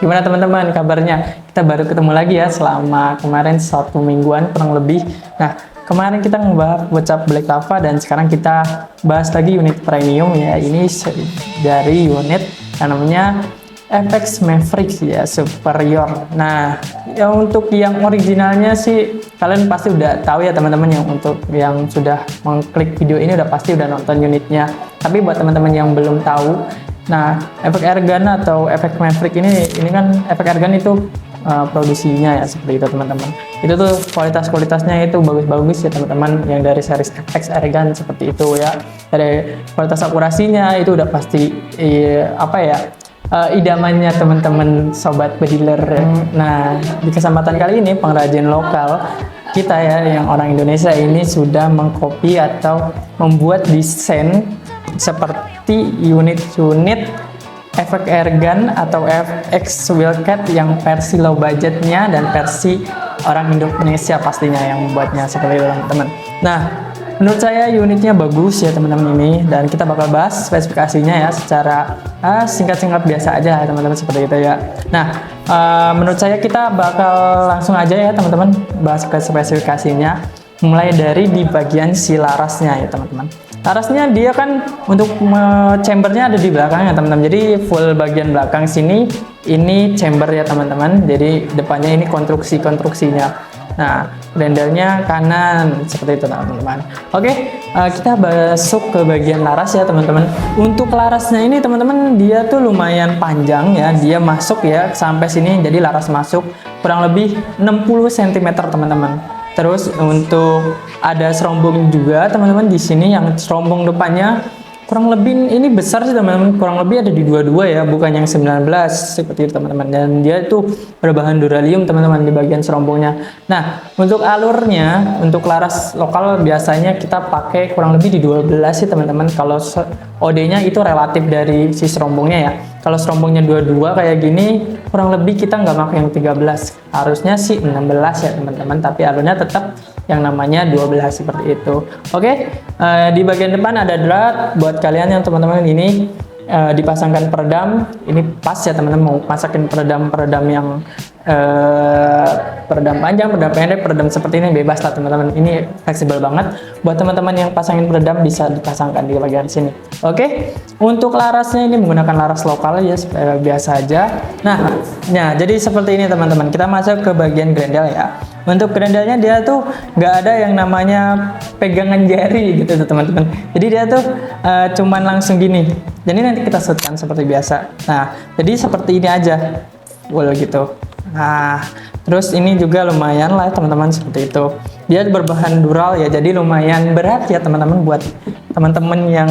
Gimana teman-teman kabarnya? Kita baru ketemu lagi ya selama kemarin 1 mingguan kurang lebih. Nah, kemarin kita ngebahas WhatsApp Black Lava dan sekarang kita bahas lagi unit premium ya. Ini dari unit yang namanya FX Maverick ya, Superior. Nah, yang untuk yang originalnya sih kalian pasti udah tahu ya teman-teman, yang untuk yang sudah mengklik video ini udah pasti udah nonton unitnya. Tapi buat teman-teman yang belum tahu, nah, efek airgun atau efek Maverick ini kan efek airgun itu produksinya ya seperti itu teman-teman. Itu tuh kualitasnya itu bagus-bagus ya teman-teman, yang dari series FX airgun seperti itu ya. Dari kualitas akurasinya itu udah pasti idamannya teman-teman sobat bediler. Nah, di kesempatan kali ini pengrajin lokal kita ya yang orang Indonesia ini sudah mengcopy atau membuat desain seperti unit-unit efek airgun atau FX wheelcat yang versi low budgetnya dan versi orang Indonesia pastinya yang membuatnya seperti itu teman-teman. Nah, menurut saya unitnya bagus ya teman-teman ini, dan kita bakal bahas spesifikasinya ya secara singkat-singkat biasa aja teman-teman seperti itu ya. Nah, menurut saya kita bakal langsung aja ya teman-teman bahas ke spesifikasinya, mulai dari di bagian si larasnya ya teman-teman. Larasnya dia kan untuk chambernya ada di belakang ya teman-teman. Jadi full bagian belakang sini ini chamber ya teman-teman. Jadi depannya ini konstruksinya. Nah, grendelnya kanan seperti itu teman-teman. Oke, kita masuk ke bagian laras ya teman-teman. Untuk larasnya ini teman-teman dia tuh lumayan panjang ya. Dia masuk ya sampai sini. Jadi laras masuk kurang lebih 60 cm teman-teman. Terus untuk ada serombong juga teman-teman di sini, yang serombong depannya kurang lebih ini besar sih teman-teman, kurang lebih ada di 22 ya, bukan yang 19 seperti itu teman-teman. Dan dia itu berbahan duralium teman-teman di bagian serombongnya. Nah, untuk alurnya untuk laras lokal biasanya kita pakai kurang lebih di 12 sih teman-teman. Kalau OD-nya itu relatif dari si serombongnya ya. Kalau serombongnya 22 kayak gini, kurang lebih kita nggak pakai yang 13. Harusnya sih 16 ya teman-teman, tapi alurnya tetap yang namanya 12 seperti itu. Oke, di bagian depan ada drat buat kalian yang teman-teman ini dipasangkan peredam. Ini pas ya teman-teman, mau pasakin peredam yang peredam panjang, peredam pendek, peredam seperti ini bebas lah teman-teman. Ini fleksibel banget. Buat teman-teman yang pasangin peredam bisa dipasangkan di bagian sini. Oke, untuk larasnya ini menggunakan laras lokal ya, biasa aja. Nah, jadi seperti ini teman-teman. Kita masuk ke bagian grendel ya. Untuk grendelnya dia tuh nggak ada yang namanya pegangan jari gitu teman-teman. Jadi dia tuh cuman langsung gini. Jadi nanti kita setkan seperti biasa. Nah, jadi seperti ini aja, full gitu. Nah, terus ini juga lumayan lah teman-teman seperti itu. Dia berbahan dural ya, jadi lumayan berat ya teman-teman buat teman-teman yang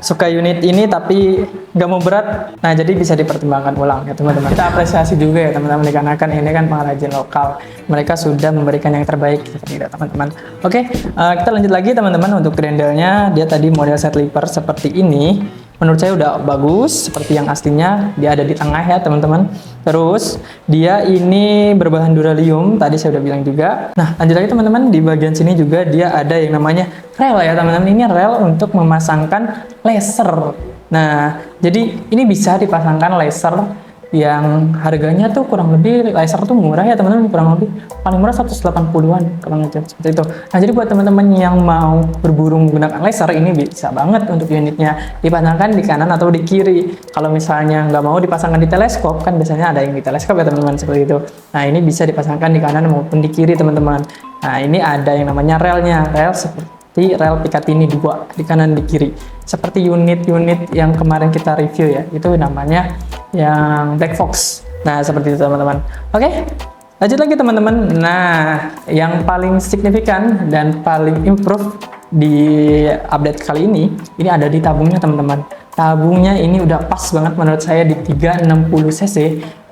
suka unit ini tapi nggak mau berat. Nah, jadi bisa dipertimbangkan ulang ya teman-teman. Kita apresiasi juga ya teman-teman, dikarenakan ini kan pengrajin lokal. Mereka sudah memberikan yang terbaik seperti itu teman-teman. Oke, kita lanjut lagi teman-teman. Untuk grendelnya dia tadi model set lever seperti ini. Menurut saya udah bagus seperti yang aslinya. Dia ada di tengah ya teman-teman. Terus dia ini berbahan duralium, tadi saya udah bilang juga. Nah, lanjut lagi teman-teman, di bagian sini juga dia ada yang namanya rel ya teman-teman. Ini rel untuk memasangkan laser. Nah, jadi ini bisa dipasangkan laser yang harganya tuh kurang lebih, laser tuh murah ya teman-teman, kurang lebih paling murah 180-an kurang lebih seperti itu. Nah, jadi buat teman-teman yang mau berburu menggunakan laser ini bisa banget untuk unitnya dipasangkan di kanan atau di kiri. Kalau misalnya nggak mau dipasangkan di teleskop, kan biasanya ada yang di teleskop ya teman-teman seperti itu. Nah, ini bisa dipasangkan di kanan maupun di kiri teman-teman. Nah, ini ada yang namanya relnya, rel seperti rel Picatinny 2 di kanan di kiri. Seperti unit-unit yang kemarin kita review ya, itu namanya yang Black Fox. Nah, seperti itu teman-teman. Oke, lanjut lagi teman-teman. Nah, yang paling signifikan dan paling improve di update kali ini ada di tabungnya teman-teman. Tabungnya ini udah pas banget menurut saya di 360 cc,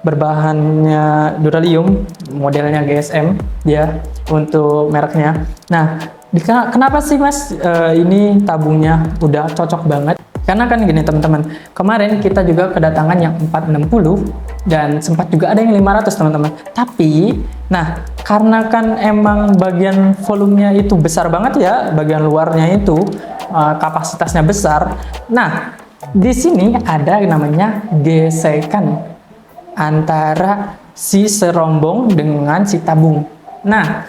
berbahannya duralium, modelnya GSM ya untuk mereknya. Nah, kenapa sih mas ini tabungnya udah cocok banget? Karena kan gini teman-teman, kemarin kita juga kedatangan yang 460 dan sempat juga ada yang 500 teman-teman. Tapi, nah karena kan emang bagian volumenya itu besar banget ya, bagian luarnya itu kapasitasnya besar. Nah, di sini ada yang namanya gesekan. antara si serombong dengan si tabung. Nah,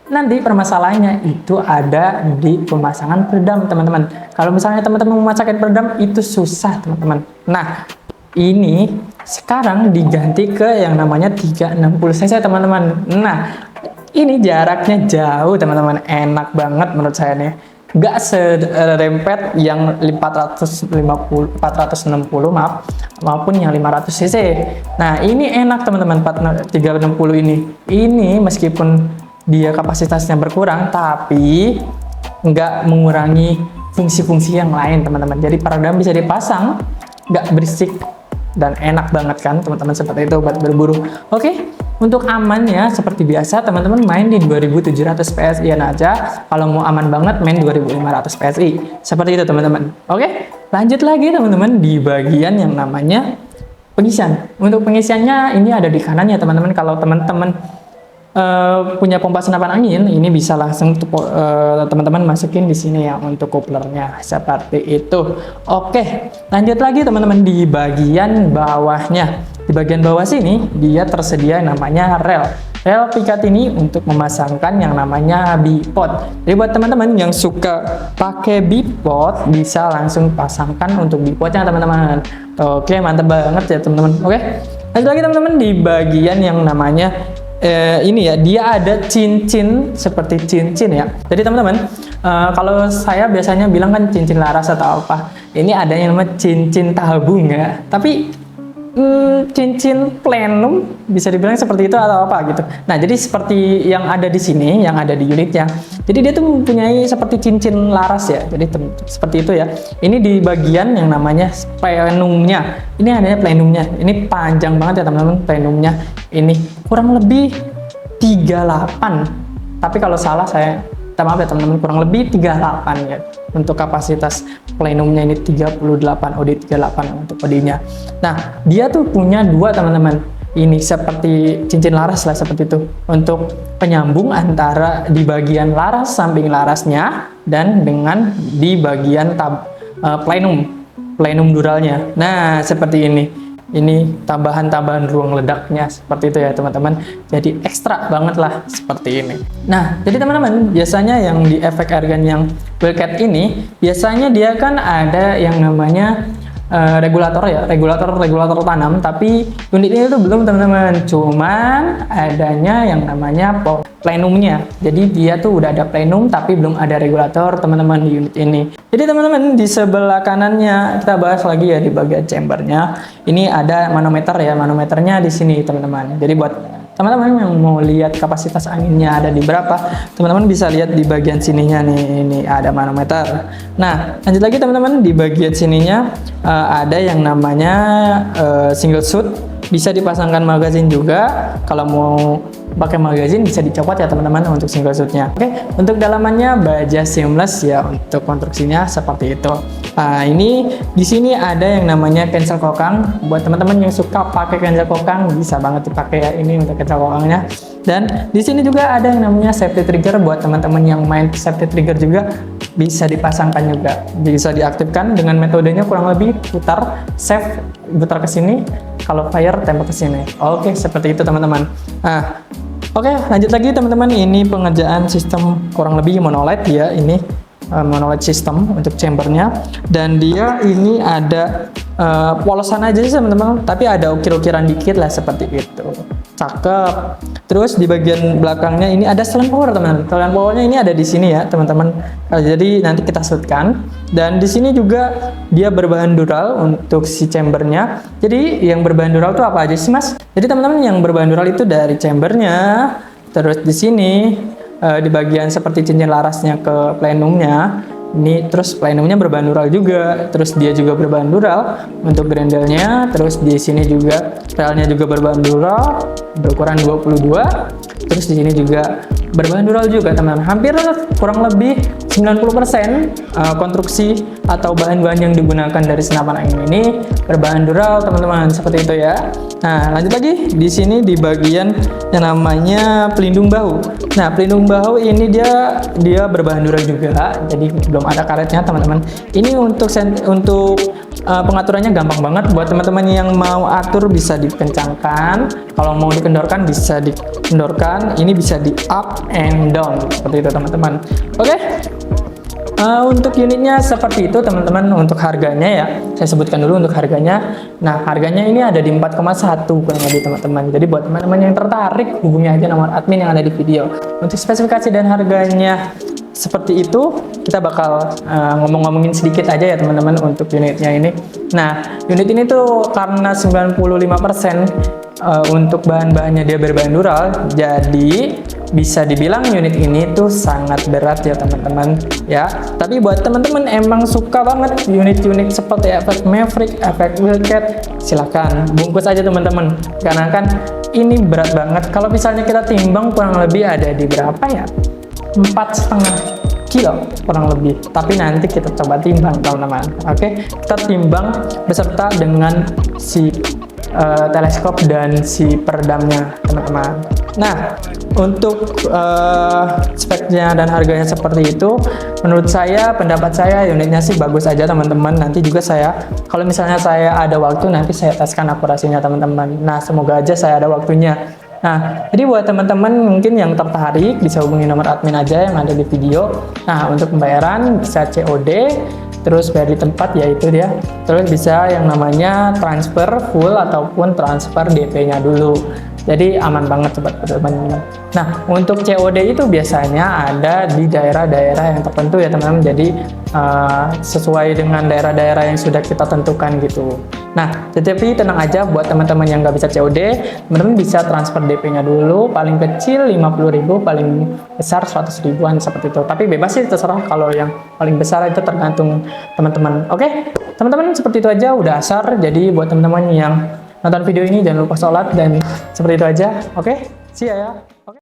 nanti permasalahannya itu ada di pemasangan peredam, teman-teman. Kalau misalnya teman-teman memasangkan peredam itu susah, teman-teman. Nah, ini sekarang diganti ke yang namanya 360 cc, teman-teman. Nah, ini jaraknya jauh, teman-teman. Enak banget menurut saya nih. Nggak serempet yang 460 maaf, maupun yang 500 cc. Nah, ini enak, teman-teman. 360 ini meskipun dia kapasitasnya berkurang, tapi nggak mengurangi fungsi-fungsi yang lain, teman-teman. Jadi peredam bisa dipasang, nggak berisik, dan enak banget kan, teman-teman, seperti itu buat berburu. Oke, untuk amannya seperti biasa, teman-teman main di 2700 PSI aja. Kalau mau aman banget, main 2500 PSI. Seperti itu, teman-teman. Oke, lanjut lagi, teman-teman, di bagian yang namanya pengisian. Untuk pengisiannya ini ada di kanannya, teman-teman. Kalau teman-teman punya pompa senapan angin, ini bisa langsung teman-teman masukin di sini ya untuk couplernya, seperti itu. Oke, lanjut lagi, teman-teman, di bagian bawahnya. Di bagian bawah sini dia tersedia namanya rel pikat ini untuk memasangkan yang namanya bipod. Jadi buat teman-teman yang suka pakai bipod bisa langsung pasangkan untuk bipodnya, teman-teman. Oke, mantap banget ya, teman-teman. Oke, lanjut lagi, teman-teman, di bagian yang namanya ini ya, dia ada cincin seperti cincin ya. Jadi teman-teman, kalau saya biasanya bilang kan cincin laras atau apa, ini ada yang namanya cincin tabung ya. Tapi cincin plenum bisa dibilang seperti itu atau apa gitu. Nah, jadi seperti yang ada di sini, yang ada di unitnya. Jadi dia tuh mempunyai seperti cincin laras ya. Jadi seperti itu ya. Ini di bagian yang namanya plenumnya. Ini adanya plenumnya. Ini panjang banget ya, teman-teman, plenumnya. Ini kurang lebih 38. Tapi kalau salah saya maaf ya, teman-teman, kurang lebih 38 ya. Untuk kapasitas plenumnya ini 38, OD38 untuk OD-nya. Nah, dia tuh punya dua, teman-teman. Ini seperti cincin laras lah, seperti itu. Untuk penyambung antara di bagian laras, samping larasnya, dan dengan di bagian plenum duralnya. Nah, seperti ini. Ini tambahan-tambahan ruang ledaknya, seperti itu ya, teman-teman. Jadi ekstra banget lah, seperti ini. Nah, jadi teman-teman, biasanya yang di efek airgun yang Wildcat ini, biasanya dia kan ada yang namanya regulator ya, regulator tanam, tapi unit ini tuh belum, teman-teman. Cuman adanya yang namanya plenumnya. Jadi dia tuh udah ada plenum tapi belum ada regulator, teman-teman, di unit ini. Jadi teman-teman, di sebelah kanannya kita bahas lagi ya, di bagian chambernya. Ini ada manometer ya, manometernya di sini, teman-teman. Jadi buat teman-teman yang mau lihat kapasitas anginnya ada di berapa, teman-teman bisa lihat di bagian sininya nih, ini ada manometer. Nah, lanjut lagi, teman-teman, di bagian sininya ada yang namanya single shoot, bisa dipasangkan magazin juga. Kalau mau pakai magazin bisa dicopot ya, teman-teman, untuk single shootnya. Oke, untuk dalamannya baja seamless ya, untuk konstruksinya seperti itu. Nah, ini di sini ada yang namanya cancel kokang. Buat teman-teman yang suka pakai cancel kokang, bisa banget dipakai ya, ini untuk cancel kokangnya. Dan di sini juga ada yang namanya safety trigger. Buat teman-teman yang main safety trigger juga bisa dipasangkan juga, bisa diaktifkan dengan metodenya kurang lebih putar safe, putar ke sini, kalau fire tembak ke sini. Oke, seperti itu, teman-teman. Nah, oke, lanjut lagi, teman-teman. Ini pengerjaan sistem kurang lebih monolith ya, ini monolith system untuk chambernya, dan dia ini ada polosan aja sih, teman-teman, tapi ada ukir-ukiran dikit lah, seperti itu. Cakep. Terus di bagian belakangnya ini ada setelan power, teman-teman. Setelan powernya ini ada di sini ya, teman-teman. Jadi nanti kita shootkan. Dan di sini juga dia berbahan dural untuk si chambernya. Jadi yang berbahan dural itu apa aja sih, Mas? Jadi teman-teman, yang berbahan dural itu dari chambernya, terus di sini di bagian seperti cincin larasnya ke plenumnya. Ini terus plenumnya berbahan dural juga, terus dia juga berbahan dural untuk grendelnya, terus di sini juga relnya juga berbahan dural berukuran 22, terus di sini juga berbahan dural juga teman-teman. Hampir kurang lebih 90% konstruksi atau bahan-bahan yang digunakan dari senapan angin ini berbahan dural teman-teman, seperti itu ya. Nah, lanjut lagi di sini di bagian yang namanya pelindung bahu. Nah, pelindung bahu ini dia berbahan dural juga, jadi belum ada karetnya teman-teman. Ini untuk pengaturannya gampang banget buat teman-teman yang mau atur, bisa dikencangkan. Kalau mau dikendorkan bisa dikendorkan. Ini bisa di up and down seperti itu teman-teman. Oke. Untuk unitnya seperti itu teman-teman. Untuk harganya ya, saya sebutkan dulu untuk harganya. Nah, harganya ini ada di 4,1 kurang lebih teman-teman. Jadi buat teman-teman yang tertarik, hubungi aja nomor admin yang ada di video. Untuk spesifikasi dan harganya seperti itu, kita bakal ngomongin sedikit aja ya teman-teman untuk unitnya ini. Nah, unit ini tuh karena 95% untuk bahan-bahannya dia berbahan dural, jadi bisa dibilang unit ini tuh sangat berat ya teman-teman ya. Tapi buat teman-teman emang suka banget unit-unit seperti efek Maverick, efek Wildcat, silakan bungkus aja teman-teman, karena kan ini berat banget. Kalau misalnya kita timbang kurang lebih ada di berapa ya, 4,5 kilo kurang lebih. Tapi nanti kita coba timbang teman-teman. Oke, kita timbang beserta dengan si teleskop dan si peredamnya teman-teman. Nah, untuk speknya dan harganya seperti itu, menurut saya, pendapat saya unitnya sih bagus aja teman-teman. Nanti juga saya, kalau misalnya saya ada waktu, nanti saya teskan akurasinya teman-teman. Nah, semoga aja saya ada waktunya. Nah, jadi buat teman-teman mungkin yang tertarik bisa hubungi nomor admin aja yang ada di video. Nah, untuk pembayaran bisa COD, terus bayar di tempat yaitu dia. Terus bisa yang namanya transfer full ataupun transfer DP-nya dulu. Jadi aman banget sobat teman-teman. Nah, untuk COD itu biasanya ada di daerah-daerah yang tertentu ya teman-teman. Jadi sesuai dengan daerah-daerah yang sudah kita tentukan gitu. Nah, tetapi tenang aja buat teman-teman yang nggak bisa COD, teman-teman bisa transfer DP-nya dulu. Paling kecil 50.000, paling besar 100 ribuan seperti itu. Tapi bebas sih, terserah. Kalau yang paling besar itu tergantung teman-teman. Oke, teman-teman seperti itu aja udah asar. Jadi buat teman-teman yang nonton video ini jangan lupa sholat dan seperti itu aja. Oke, see ya.